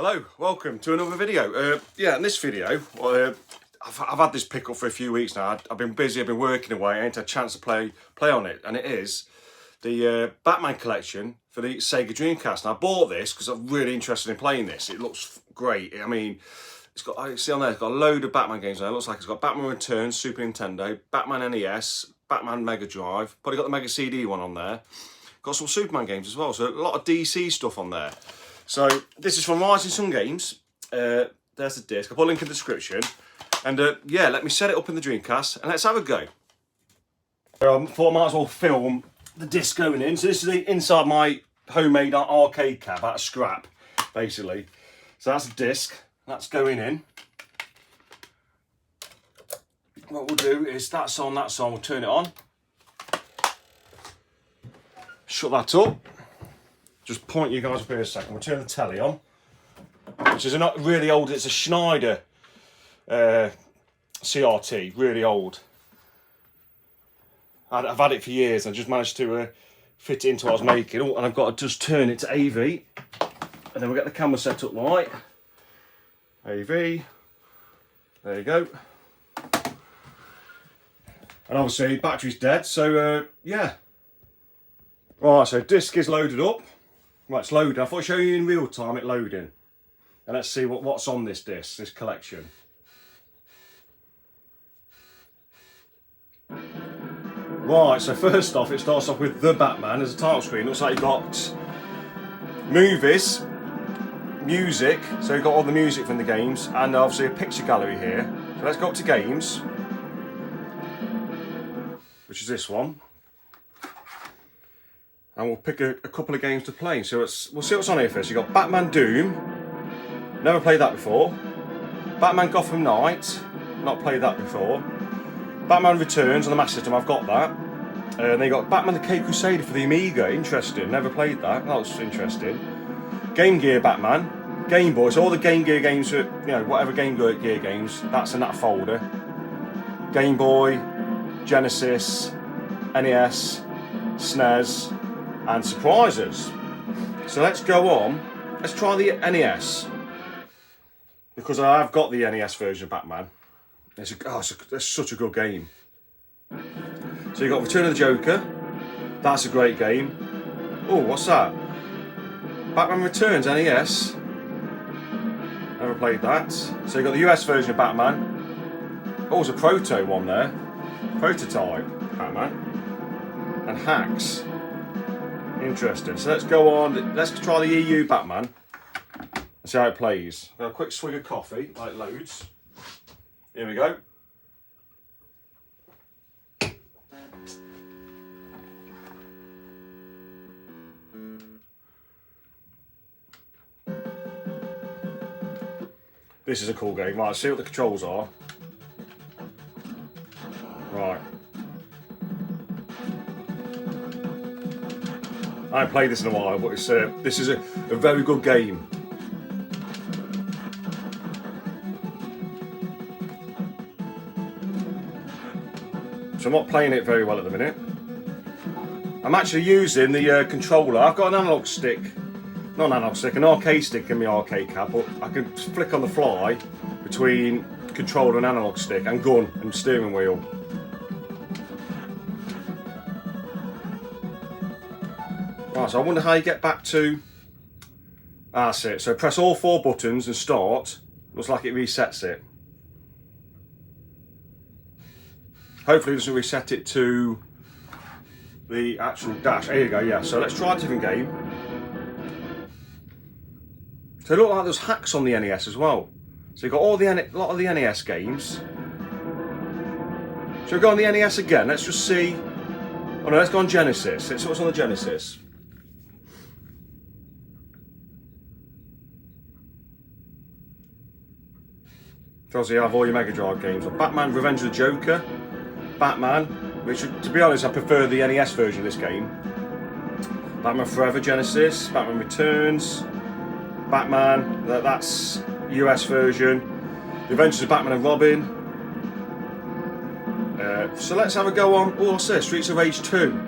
Hello, welcome to another video. In this video, I've had this pick up for a few weeks now. I've been busy, I've been working away, I ain't had a chance to play on it, and it is the Batman collection for the Sega Dreamcast. And I bought this because I'm really interested in playing this. It looks great. I mean, it's got, I see on there, it's got a load of Batman games on there. It looks like it's got Batman Returns, Super Nintendo, Batman NES, Batman Mega Drive, probably got the Mega CD one on there. Got some Superman games as well, so a lot of DC stuff on there. So this is from Risingsun Games. There's the disc. I'll put a link in the description. And yeah, let me set it up in the Dreamcast and let's have a go. I thought I might as well film the disc going in. So this is the inside my homemade arcade cab out of scrap, basically. So that's the disc. That's going in. What we'll do is that's on, we'll turn it on. Shut that up. Just point you guys up here a second. We'll turn the telly on, which is not really old. It's a Schneider CRT, really old. I've had it for years. I just managed to fit it into what I was making. Oh, and I've got to just turn it to AV, and then we'll get the camera set up right. AV, there you go. And obviously battery's dead, so yeah. Right, so disc is loaded up. Right, it's loaded. I thought I'd show you in real time it loading. And let's see what's on this disc, this collection. Right, so first off, it starts off with The Batman as a title screen. Looks like you've got movies, music, so you've got all the music from the games, and obviously a picture gallery here. So let's go up to games, which is this one. And we'll pick a couple of games to play. So we'll see what's on here first. You've got Batman Doom, never played that before. Batman Gotham Knight, not played that before. Batman Returns on the Master System, I've got that. Then you got Batman the Cape Crusader for the Amiga, interesting, never played that, that was interesting. Game Gear Batman, Game Boy, so all the Game Gear games, you know, whatever Game Gear games, that's in that folder. Game Boy, Genesis, NES, SNES, and surprises. So let's go on, let's try the NES, because I have got the NES version of Batman. It's such a good game. So you got Return of the Joker, that's a great game. Oh, what's that? Batman Returns NES, never played that. So you got the US version of Batman. Oh, there's a proto one there, prototype Batman, and hacks. Interesting. So let's go on. Let's try the EU Batman and see how it plays. Got a quick swig of coffee, like loads. Here we go. This is a cool game. Right, let's see what the controls are. Right. I haven't played this in a while, but this is a very good game. So I'm not playing it very well at the minute. I'm actually using the controller. I've got an analog stick, not an analog stick, an arcade stick in my arcade cab, but I can flick on the fly between controller and analog stick and gun and steering wheel. Right, so I wonder how you get back to, that's it. So press all 4 buttons and start. Looks like it resets it. Hopefully it doesn't reset it to the actual dash. There you go, yeah. So let's try a different game. So it looked like there's hacks on the NES as well. So you've got all a lot of the NES games. So we go on the NES again. Let's just see. Oh no, let's go on Genesis. Let's see what's on the Genesis. Obviously you have all your Mega Drive games. So Batman Revenge of the Joker. Batman, which to be honest I prefer the NES version of this game. Batman Forever Genesis, Batman Returns, Batman, that's US version, The Adventures of Batman and Robin. So let's have a go on, oh what's this, Streets of Rage 2.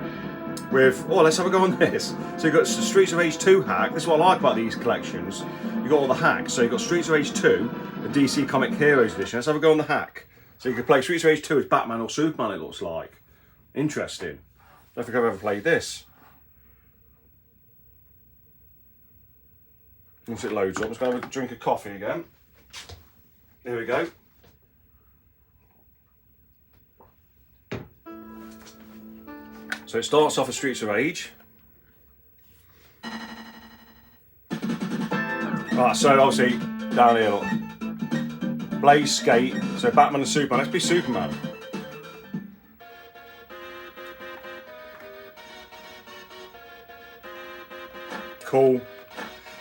with, oh, let's have a go on this. So you've got Streets of Rage 2 hack. This is what I like about these collections. You've got all the hacks. So you've got Streets of Rage 2, the DC Comic Heroes edition. Let's have a go on the hack. So you can play Streets of Rage 2 as Batman or Superman, it looks like. Interesting. I don't think I've ever played this. Once it loads up, I'm just going to have a drink of coffee again. Here we go. So it starts off as Streets of Rage. Right, so obviously down here, look. Blaze, Skate, so Batman and Superman. Let's be Superman. Cool.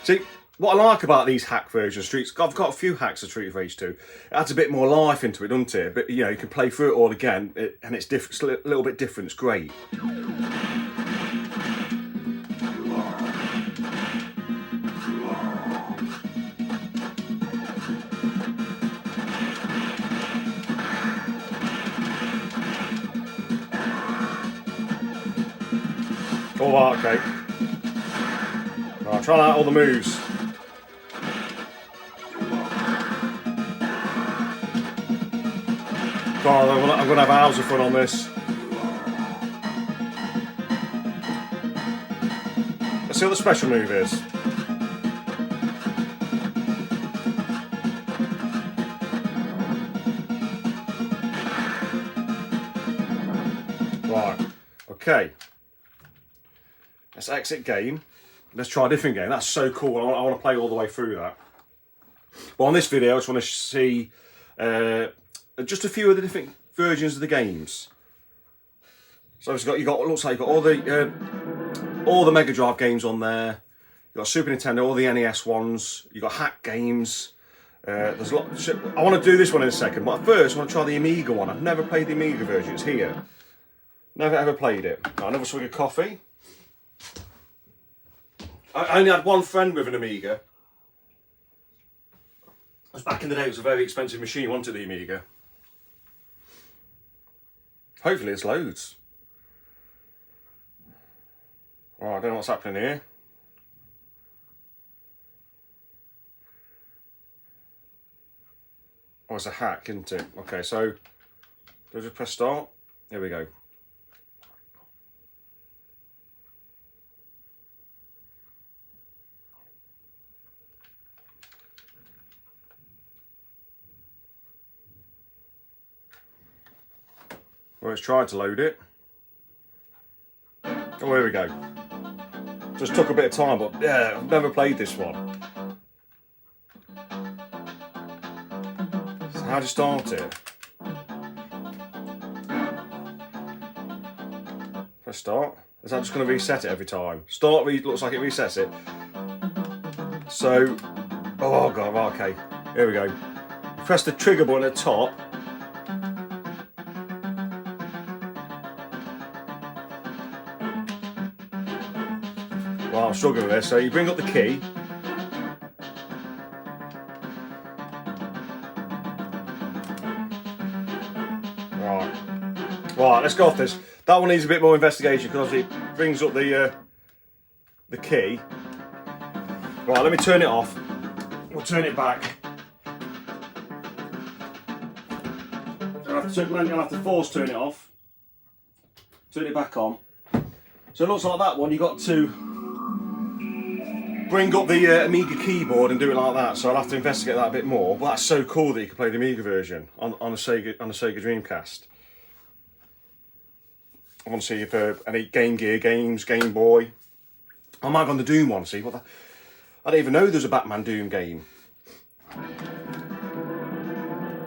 See, what I like about these hack versions of Streets, I've got a few hacks of Street of Rage 2. It adds a bit more life into it, doesn't it? But you know, you can play through it all again, and it's different. It's a little bit different. It's great. All right, okay. Right, trying out all the moves. God, I'm going to have hours of fun on this. Let's see what the special move is. Right, okay. Let's exit game. Let's try a different game. That's so cool. I want to play all the way through that. But on this video, I just want to see just a few of the different versions of the games. So it's got looks like you've got all the Mega Drive games on there. You've got Super Nintendo, all the NES ones. You've got hack games. There's a lot. I want to do this one in a second, but first I want to try the Amiga one. I've never played the Amiga version. It's here. Never ever played it. Right, another swig of coffee. I only had one friend with an Amiga. It was back in the day. It was a very expensive machine. Wanted the Amiga. Hopefully it's loads. Right, I don't know what's happening here. Oh, it's a hack, isn't it? Okay, so do I just press start? Here we go. Well, it's tried to load it. Oh, here we go. Just took a bit of time, but yeah, I've never played this one. So how do you start it? Press start. Is that just going to reset it every time? Start looks like it resets it. So, oh god, okay. Here we go. Press the trigger button at the top. Well, I'm struggling with this. So you bring up the key. Right, let's go off this. That one needs a bit more investigation because it brings up the key. Right, let me turn it off. We'll turn it back. I'll have to force turn it off. Turn it back on. So it looks like that one. You got to bring up the Amiga keyboard and do it like that. So I'll have to investigate that a bit more. But that's so cool that you can play the Amiga version on a Sega Dreamcast. I want to see if any Game Gear games, Game Boy. I might go on the Doom one. See what the, I didn't even know there's a Batman Doom game.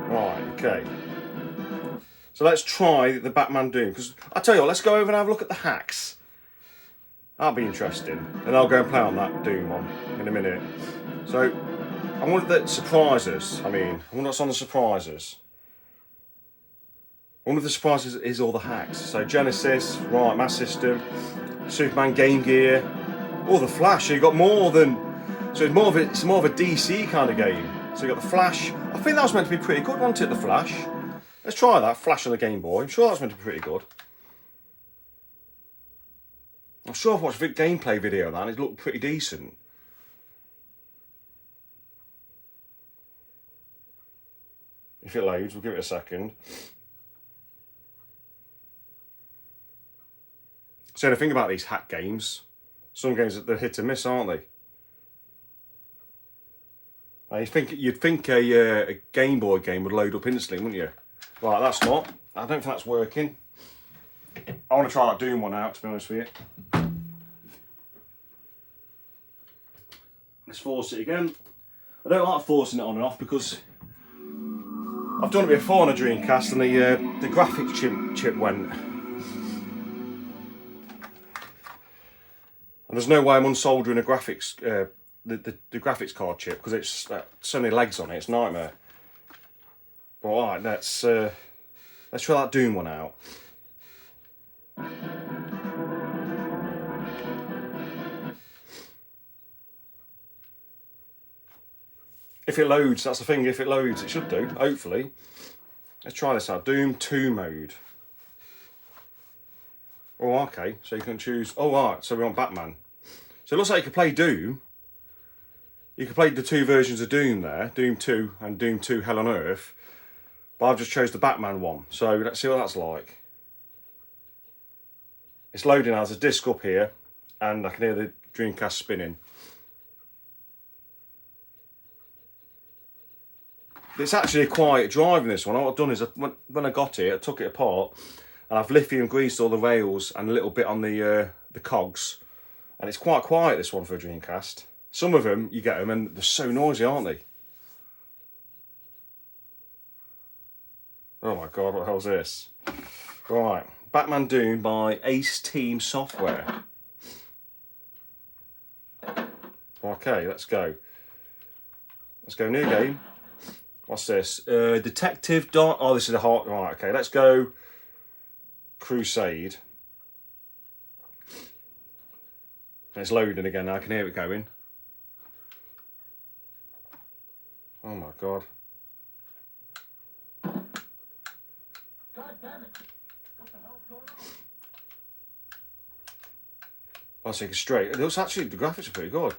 Right, okay. So let's try the Batman Doom, because I tell you what, let's go over and have a look at the hacks. That'll be interesting, and I'll go and play on that Doom one in a minute. So I wonder if that surprises. I wonder what's on the surprises. I wonder if the surprises is all the hacks. So Genesis, right, Master System, Superman, Game Gear, all the Flash. So you got more than. So it's more of a DC kind of game. So you got the Flash. I think that was meant to be pretty good, wasn't it? The Flash. Let's try that. Flash on the Game Boy. I'm sure that's meant to be pretty good. I'm sure I've watched a gameplay video of that and it looked pretty decent. If it loads, we'll give it a second. So the thing about these hack games, some games they're hit and miss, aren't they? You'd think a Game Boy game would load up instantly, wouldn't you? Right, that's not. I don't think that's working. I want to try that Doom one out, to be honest with you. Let's force it again. I don't like forcing it on and off because I've done it before on a Dreamcast and the graphics chip went. And there's no way I'm unsoldering a graphics the graphics card chip because it's so many legs on it. It's a nightmare. But alright, let's try that Doom one out. If it loads, that's the thing. If it loads, it should do. Hopefully. Let's try this out. Doom 2 mode. Oh, okay. So you can choose. Oh, right. So we want Batman. So it looks like you can play Doom. You can play the 2 versions of Doom there, Doom 2 and Doom 2 Hell on Earth. But I've just chose the Batman one. So let's see what that's like. It's loading now. There's a disc up here, and I can hear the Dreamcast spinning. It's actually a quiet driving this one. What I've done is, when I got it, I took it apart, and I've lithium greased all the rails and a little bit on the cogs. And it's quite quiet, this one, for a Dreamcast. Some of them, you get them, and they're so noisy, aren't they? Oh my god, what the hell's this? Right, Batman Doom by Ace Team Software. Okay, let's go. Let's go, new game. What's this? Detective Dark... Oh, this is a hard... Right, okay, let's go Crusade. It's loading again now, I can hear it going. Oh my god. God damn it. What the hell's going on? I was thinking straight. It looks actually, the graphics are pretty good.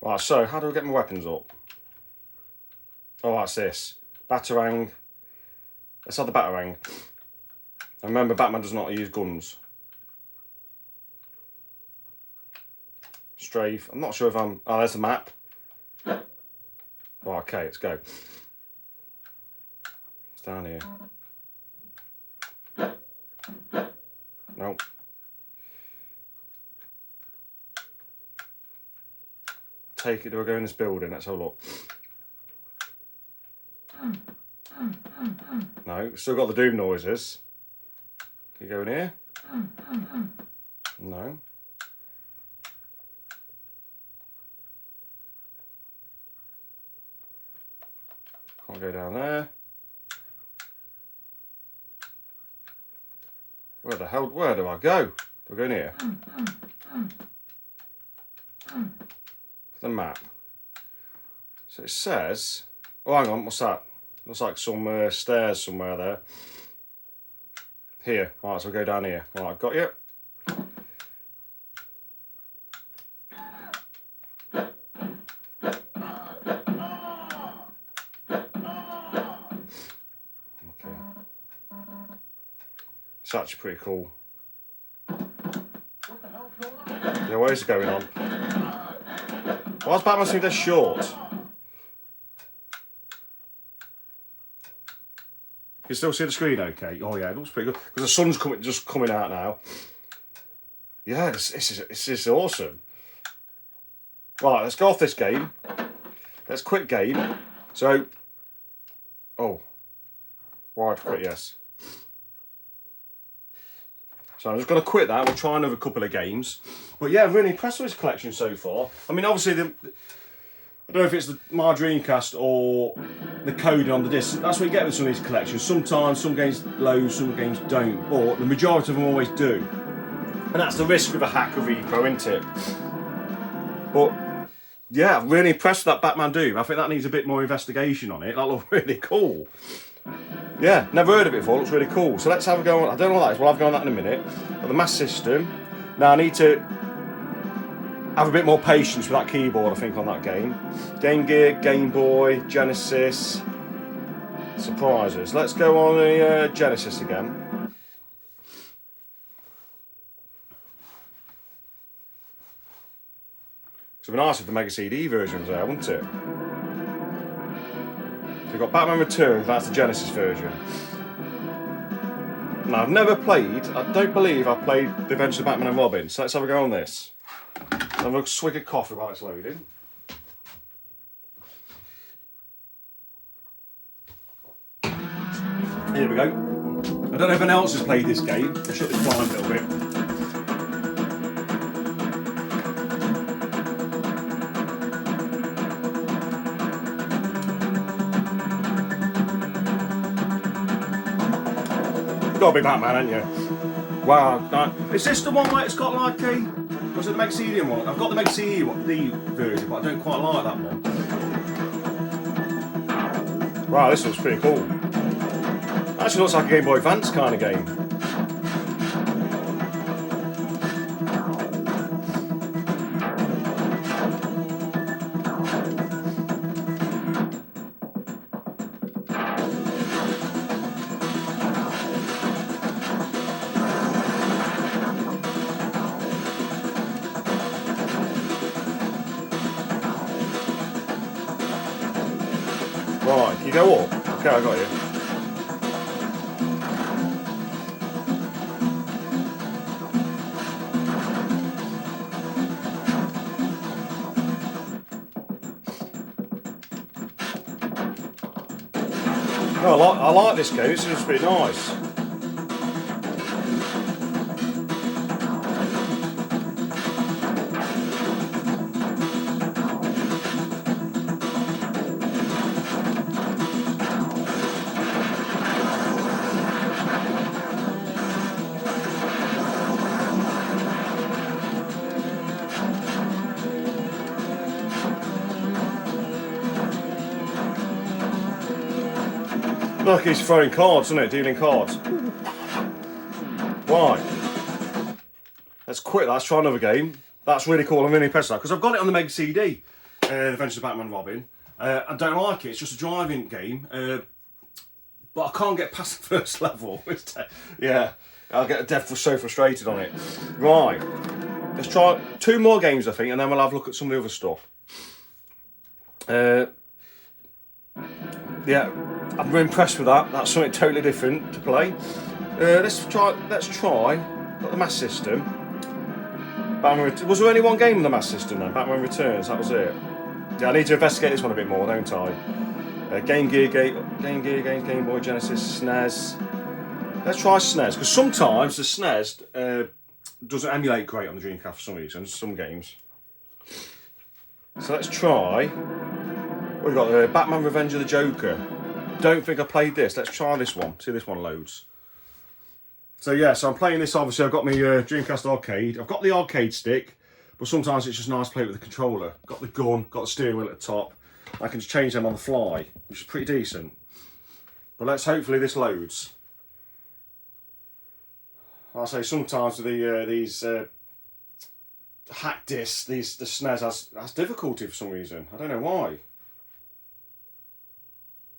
Right, so how do I get my weapons up? Oh, that's this. Batarang. Let's have the Batarang. And remember, Batman does not use guns. Strafe. I'm not sure if I'm... Oh, there's the map. Oh, okay, let's go. It's down here. Nope. Take it, do I go in this building? Let's have a look. No, still got the Doom noises. Can you go in here? No. Can't go down there. Where the hell, where do I go? Do I go in here? The map. So it says, oh hang on, what's that? Looks like some stairs somewhere there. Here, right, so we'll go down here. Right, got you. Okay. It's actually pretty cool. Yeah, what is going on? Why is Batman seem this short? You still see the screen okay? Oh yeah, it looks pretty good. Because the sun's just coming out now. Yeah, this is awesome. Right, let's go off this game. Let's quit game. So, oh. Right, quit, yes. So I'm just going to quit that. We'll try another couple of games. But yeah, I'm really impressed with this collection so far. I mean, obviously, I don't know if it's my Dreamcast or the coding on the disc. That's what you get with some of these collections. Sometimes some games load, some games don't, but the majority of them always do. And that's the risk with a hack of repro, isn't it? But yeah, I'm really impressed with that Batman Doom. I think that needs a bit more investigation on it. That looks really cool. Yeah, never heard of it before. It looks really cool. So let's have a go on. I don't know what that is. We'll have a go on that in a minute. But the Master System. Now I need to have a bit more patience with that keyboard, I think, on that game. Game Gear, Game Boy, Genesis. Surprises. Let's go on the Genesis again. It would be nice if the Mega CD version was there, wouldn't it? So we've got Batman Returns, that's the Genesis version. Now, I've never played, I don't believe I've played The Adventures of Batman and Robin, so let's have a go on this. Have a swig of coffee while it's loading. Here we go. I don't know if anyone else has played this game. I'll shut this blind a little bit. Gotta be Batman, ain't you? Wow. Is this the one where it's got like a... Was it the Mega CD one? I've got the Mega CD version, but I don't quite like that one. Wow, this looks pretty cool. Actually looks like a Game Boy Advance kind of game. Right, can you go up? Okay, I got you. No, I like this game, it's just pretty nice. Look, he's throwing cards, isn't it? Dealing cards. Right. Let's quit that. Let's try another game. That's really cool. I'm really impressed with that because I've got it on the Mega CD. The Adventures of Batman and Robin. I don't like it. It's just a driving game. But I can't get past the first level. Yeah. I'll get so frustrated on it. Right. Let's try 2 more games, I think, and then we'll have a look at some of the other stuff. Yeah. I'm really impressed with that. That's something totally different to play. Let's try. Got the Master System. Was there only one game in the Master System then? Batman Returns. That was it. Yeah, I need to investigate this one a bit more, don't I? Game Gear, Game Boy, Genesis, SNES. Let's try SNES because sometimes the SNES doesn't emulate great on the Dreamcast for some reason. Some games. So let's try. We've got Batman Revenge of the Joker. Don't think I played this. Let's try this one. See, this one loads. So yeah, so I'm playing this. Obviously, I've got my Dreamcast arcade. I've got the arcade stick, but sometimes it's just nice to play with the controller. Got the gun, got the steering wheel at the top. I can just change them on the fly, which is pretty decent. But let's hopefully this loads. I'll say sometimes with these hack discs, the SNES has difficulty for some reason. I don't know why.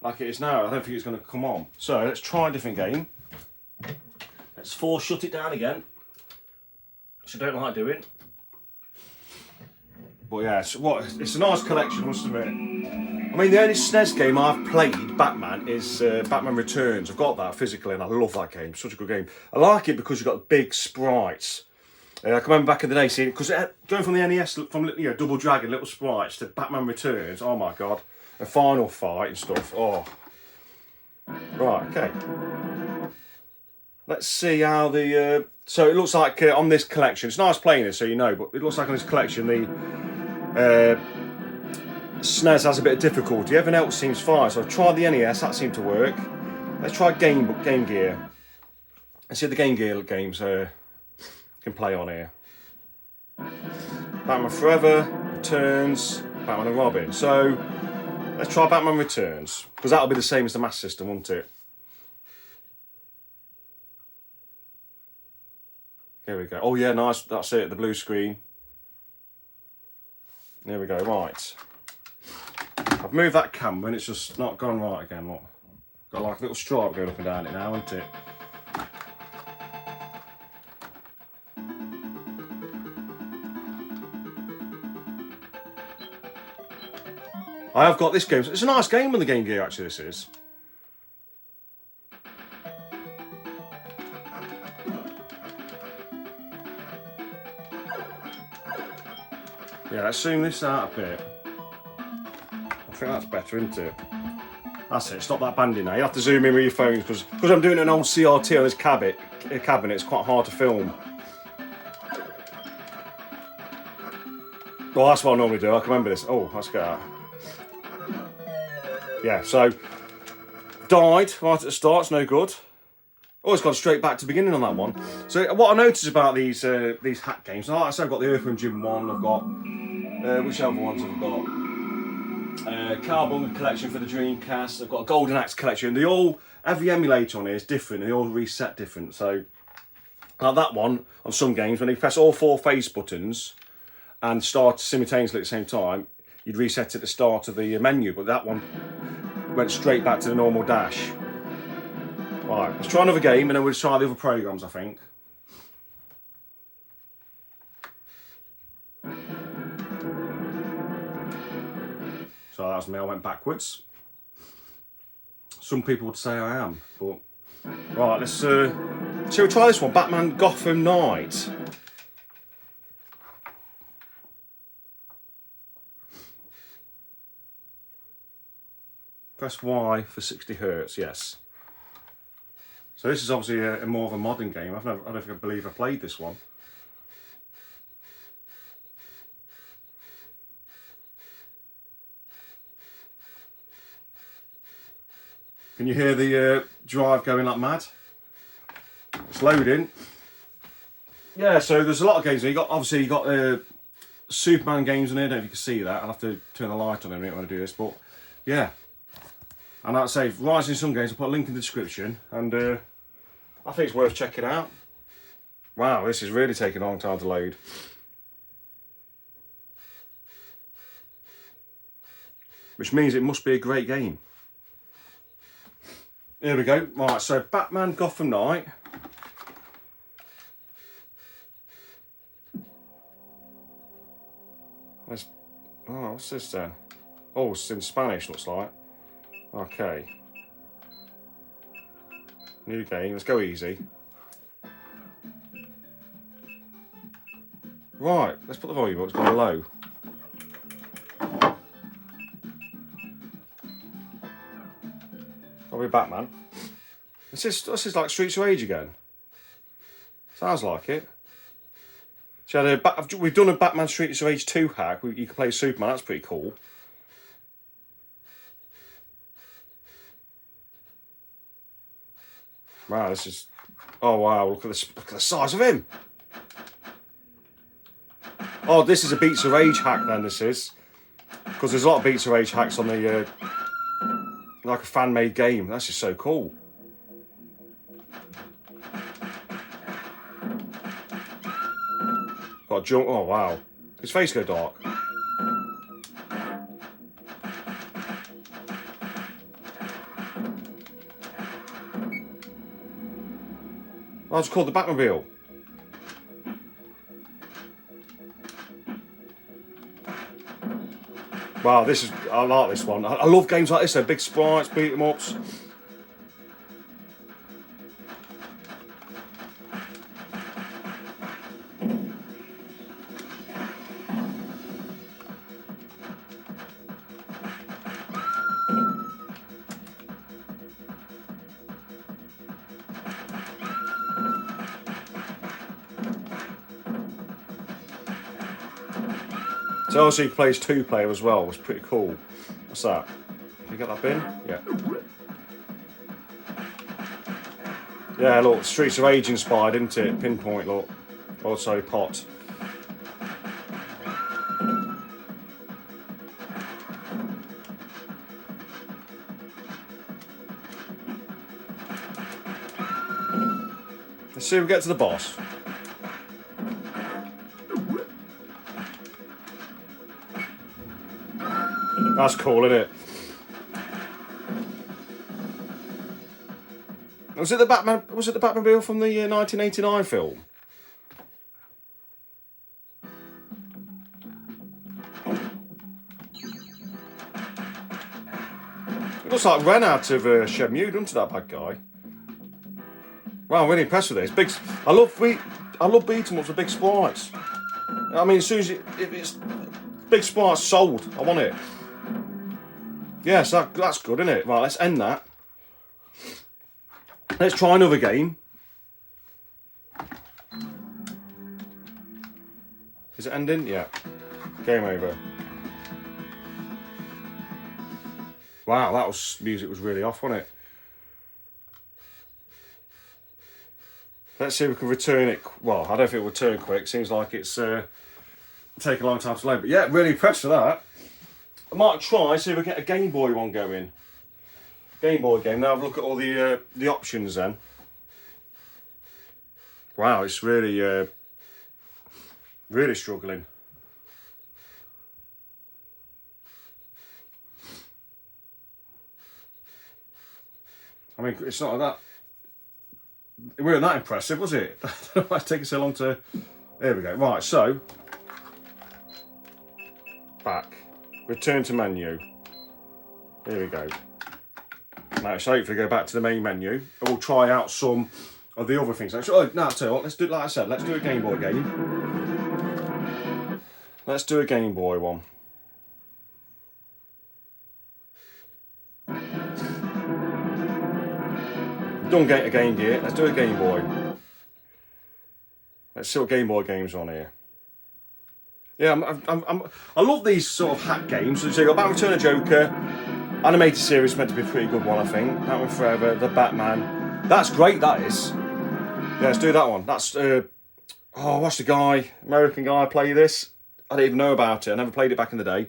Like it is now, I don't think it's going to come on. So let's try a different game. Let's shut it down again, which I don't like doing. But yeah, it's a nice collection, I must admit. I mean, the only SNES game I've played, Batman, is Batman Returns. I've got that physically and I love that game, such a good game. I like it because you've got big sprites. I can remember back in the day seeing it, because going from the NES, from Double Dragon, little sprites, to Batman Returns, oh my god. A final fight and stuff. Oh, right. Okay. Let's see how the. So it looks like on this collection, it's nice playing it, so you know. But it looks like on this collection, the SNES has a bit of difficulty. Everything else seems fine. So I've tried the NES. That seemed to work. Let's try Game Gear. Let's see if the Game Gear games can play on here. Batman Forever, Returns. Batman and Robin. So let's try Batman Returns, because that'll be the same as the Master System, won't it? Here we go. Oh yeah, nice. That's it. The blue screen. There we go. Right. I've moved that camera and it's just not gone right again. Look. Got like a little stripe going up and down it now, isn't it? I have got this game. It's a nice game on the Game Gear, actually, this is. Yeah, let's zoom this out a bit. I think that's better, isn't it? That's it, stop that banding now. You have to zoom in with your phones, because I'm doing an old CRT on this cabinet, it's quite hard to film. Well, that's what I normally do. I can remember this. Oh, let's go. Yeah, so died right at the start. It's no good. Oh, it's gone straight back to the beginning on that one. So what I noticed about these hack games, like I said, I've got the Earthworm Jim one. I've got which other ones have I got? Carbon collection for the Dreamcast. I've got a Golden Axe collection. Every emulator on here is different. And they all reset different. So like that one on some games, when you press all 4 face buttons and start simultaneously at the same time, you'd reset at the start of the menu. But that one went straight back to the normal dash. Right, let's try another game and then we'll try the other programs, I think. So that was me, I went backwards. Some people would say I am, but... Right, let's... shall we try this one? Batman Gotham Knight. Press Y for 60 Hz, yes. So this is obviously a more of a modern game. I don't believe I played this one. Can you hear the drive going like mad? It's loading. Yeah, so there's a lot of games. You got Superman games in here. I don't know if you can see that. I'll have to turn the light on in a minute when I do this, but yeah. And like I say, Risingsun games, I'll put a link in the description, and I think it's worth checking out. Wow, this is really taking a long time to load. Which means it must be a great game. Here we go. Right, so Batman Gotham Knight. What's this then? Oh, it's in Spanish, looks like. Okay. New game, let's go easy. Right, let's put the volume up, it's gone low. Probably Batman. This is like Streets of Rage again. Sounds like it. So we've done a Batman Streets of Rage 2 hack. You can play Superman, that's pretty cool. Wow, this is... Oh wow, look at the size of him. Oh, this is a Beats of Rage hack then, this is. Because there's a lot of Beats of Rage hacks on the... like a fan-made game. That's just so cool. Got a jump... Oh wow. His face go dark. Oh, it's called the Batmobile. Wow, I like this one. I love games like this, though. Big sprites, beat 'em ups. So also he plays 2-player as well, it's pretty cool. What's that? Can you get that bin? Yeah. Yeah, look, Streets of Rage inspired, isn't it? Pinpoint, look. Also pot. Let's see if we get to the boss. That's cool, isn't it? Was it the Batman? Was it the Batmobile from the 1989 film? It looks like Ren out of Shenmue, doesn't it, that bad guy? Wow, I'm really impressed with this. Big, I love beat 'em ups with big sprites. I mean, as soon as if it's big sprites sold, I want it. Yes, that's good, isn't it? Right, let's end that. Let's try another game. Is it ending? Yeah. Game over. Wow, that was music was really off, wasn't it? Let's see if we can return it. Well, I don't know if it will return quick. Seems like it's taking a long time to load. But yeah, really impressed with that. I might try see if we get a Game Boy one going. Game Boy game. Now have a look at all the options then. Wow, it's really really struggling. I mean, it's not that. It wasn't that impressive, was it? It's taking so long to. There we go. Right, so back. Return to menu. Here we go. Now, so hopefully go back to the main menu and we'll try out some of the other things. Actually, no, I'll tell you what, let's do it like I said, let's do a Game Boy game. Let's do a Game Boy one. Don't get a Game Gear, let's do a Game Boy. Let's see what Game Boy games on here. Yeah, I love these sort of hack games. So you got Batman Return of Joker, animated series meant to be a pretty good one, I think. Batman Forever, the Batman. That's great, that is. Yeah, let's do that one. That's, oh, watch the guy, American guy play this. I didn't even know about it. I never played it back in the day.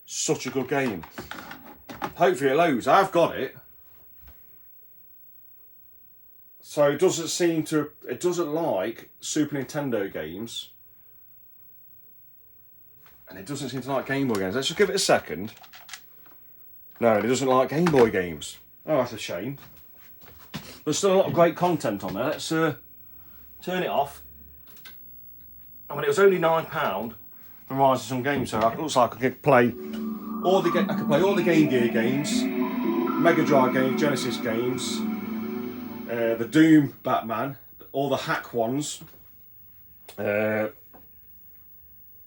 Such a good game. Hopefully it loads. I've got it. So it doesn't seem to, it doesn't like Super Nintendo games. And it doesn't seem to like Game Boy games. Let's just give it a second. No, it doesn't like Game Boy games. Oh, that's a shame. There's still a lot of great content on there. Let's turn it off. I mean, it was only £9 from Risingsun games, so it looks like I could play all the Game Gear games, Mega Drive games, Genesis games, the Doom Batman, all the hack ones.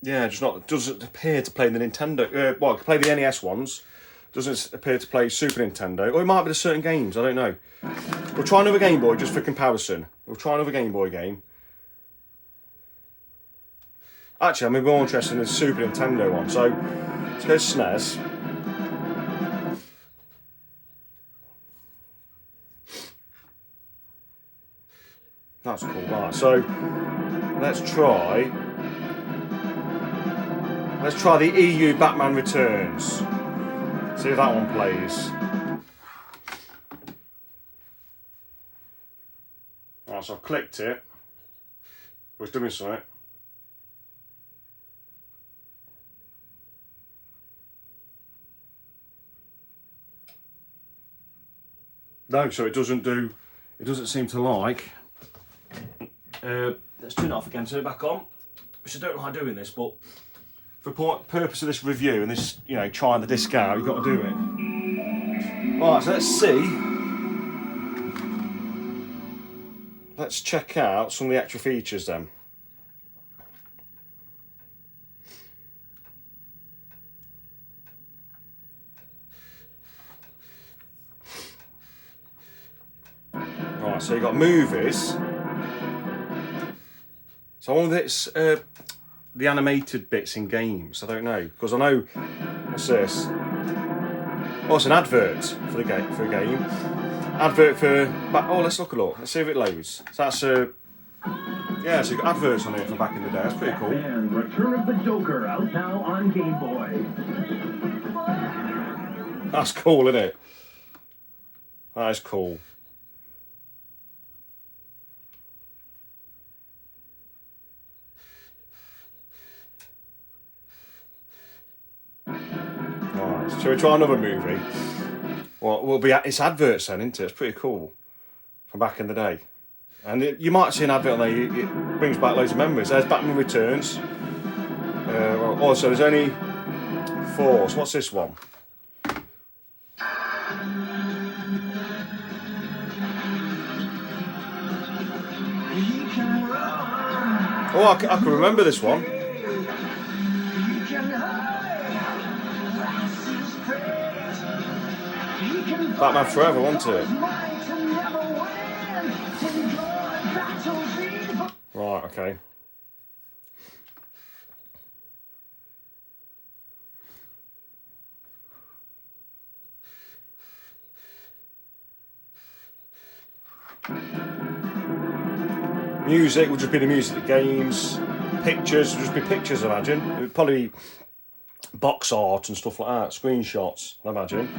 Yeah, doesn't appear to play the Nintendo. Well, I can play the NES ones. Doesn't appear to play Super Nintendo. Or it might be the certain games. I don't know. We'll try another Game Boy just for comparison. We'll try another Game Boy game. Actually, I'm more interested in the Super Nintendo one. So let's go SNES. That's cool. Right. So let's try. Let's try the EU Batman Returns. See if that one plays. Right, so I've clicked it. It's doing something. No, so it doesn't seem to like. Let's turn it off again, turn it back on. Which I don't like doing this, but for purpose of this review and this, you know, trying the disc out, you've got to do it. Alright, so let's see. Let's check out some of the extra features then. Right, so you've got movies. So all of this, the animated bits in games, I don't know, because I know, what's this? Oh, it's an advert for the game, Advert for, oh, let's look a look, let's see if it loads. So that's, yeah, so you've got adverts on here from back in the day, that's pretty cool. And Return of the Joker out now on Game Boy. That's cool, isn't it? That is cool. Shall we try another movie? Well, it's adverts then, isn't it? It's pretty cool from back in the day. And you might see an advert on there. It brings back loads of memories. There's Batman Returns. Also, there's only 4. So what's this one? Oh, I can remember this one. Batman Forever, wasn't it? Right, okay. Music would just be the music of the games. Pictures would just be pictures, I imagine. It would probably be box art and stuff like that, screenshots, I imagine.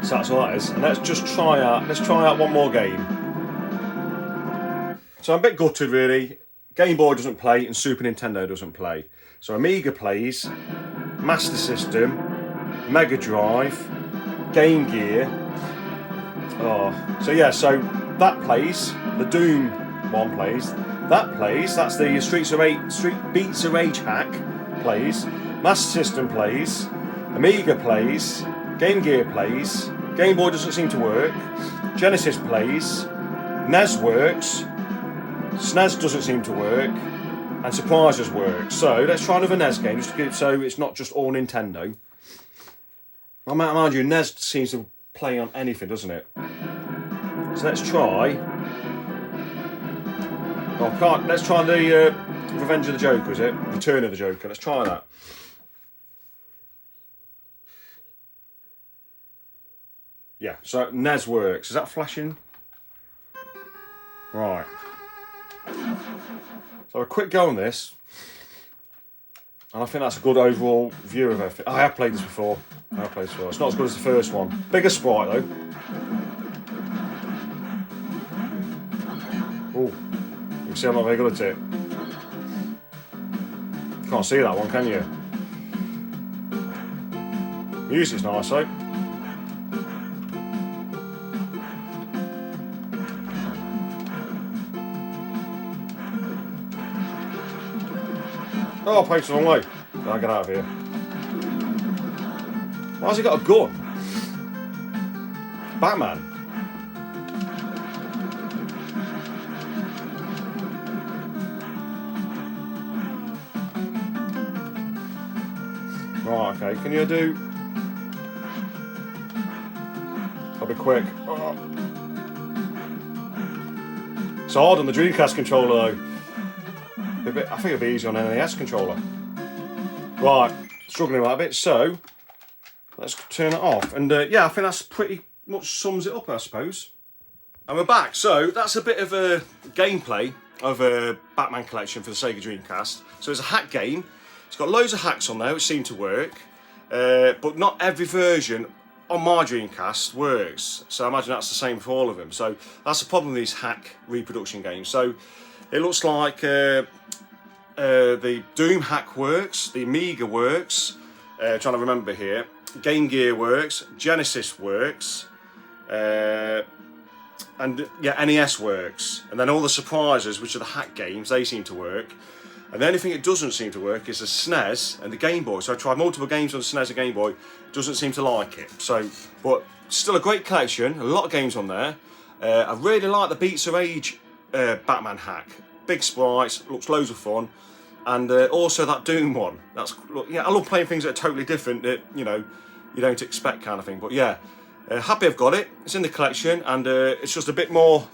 So that's what that is. And let's try out one more game. So I'm a bit gutted really. Game Boy doesn't play and Super Nintendo doesn't play. So Amiga plays, Master System, Mega Drive, Game Gear. So that plays. The Doom one plays. That plays. That's the Street Beats of Rage hack plays. Master System plays. Amiga plays. Game Gear plays. Game Boy doesn't seem to work. Genesis plays. NES works. SNES doesn't seem to work. And Surprises works. So let's try another NES game just to get so it's not just all Nintendo. I might mind you, NES seems to play on anything, doesn't it? So let's try. Let's try the Revenge of the Joker, is it? Return of the Joker. Let's try that. Yeah, so NES works. Is that flashing? Right. So a quick go on this. And I think that's a good overall view of everything. I have played this before. It's not as good as the first one. Bigger sprite though. Oh, you can see I'm not very good at it. You can't see that one, can you? Music's nice though. Oh, I played the wrong way. I'll get out of here. Why has he got a gun? Batman. Right, okay. Can you do... I'll be quick. Oh. It's hard on the Dreamcast controller though. I think it'd be easy on an NES controller. Right, struggling a little bit, so let's turn it off. And yeah, I think that's pretty much sums it up, I suppose. And we're back. So that's a bit of a gameplay of a Batman collection for the Sega Dreamcast. So it's a hack game. It's got loads of hacks on there which seem to work, but not every version on my Dreamcast works. So I imagine that's the same for all of them. So that's the problem with these hack reproduction games. So it looks like the Doom hack works, the Amiga works, trying to remember here, Game Gear works, Genesis works, and yeah, NES works. And then all the surprises, which are the hack games, they seem to work. And the only thing it doesn't seem to work is the SNES and the Game Boy. So I tried multiple games on the SNES and Game Boy, doesn't seem to like it. So, but still a great collection, a lot of games on there. I really like the Beats of Rage Batman hack. Big sprites, looks loads of fun. And also that Doom one. Yeah, I love playing things that are totally different that, you know, you don't expect kind of thing. But yeah, happy I've got it. It's in the collection and it's just a bit more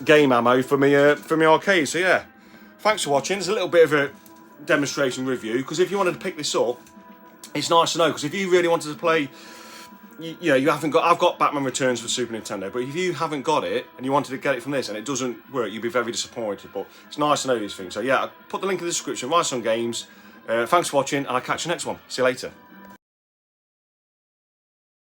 game ammo for me arcade. So yeah, thanks for watching. It's a little bit of a demonstration review because if you wanted to pick this up, it's nice to know because if you really wanted to play, you know, you haven't got. I've got Batman Returns for Super Nintendo, but if you haven't got it and you wanted to get it from this and it doesn't work, you'd be very disappointed. But it's nice to know these things. So yeah, I'll put the link in the description. Risingsun Games. Thanks for watching, and I'll catch you next one. See you later.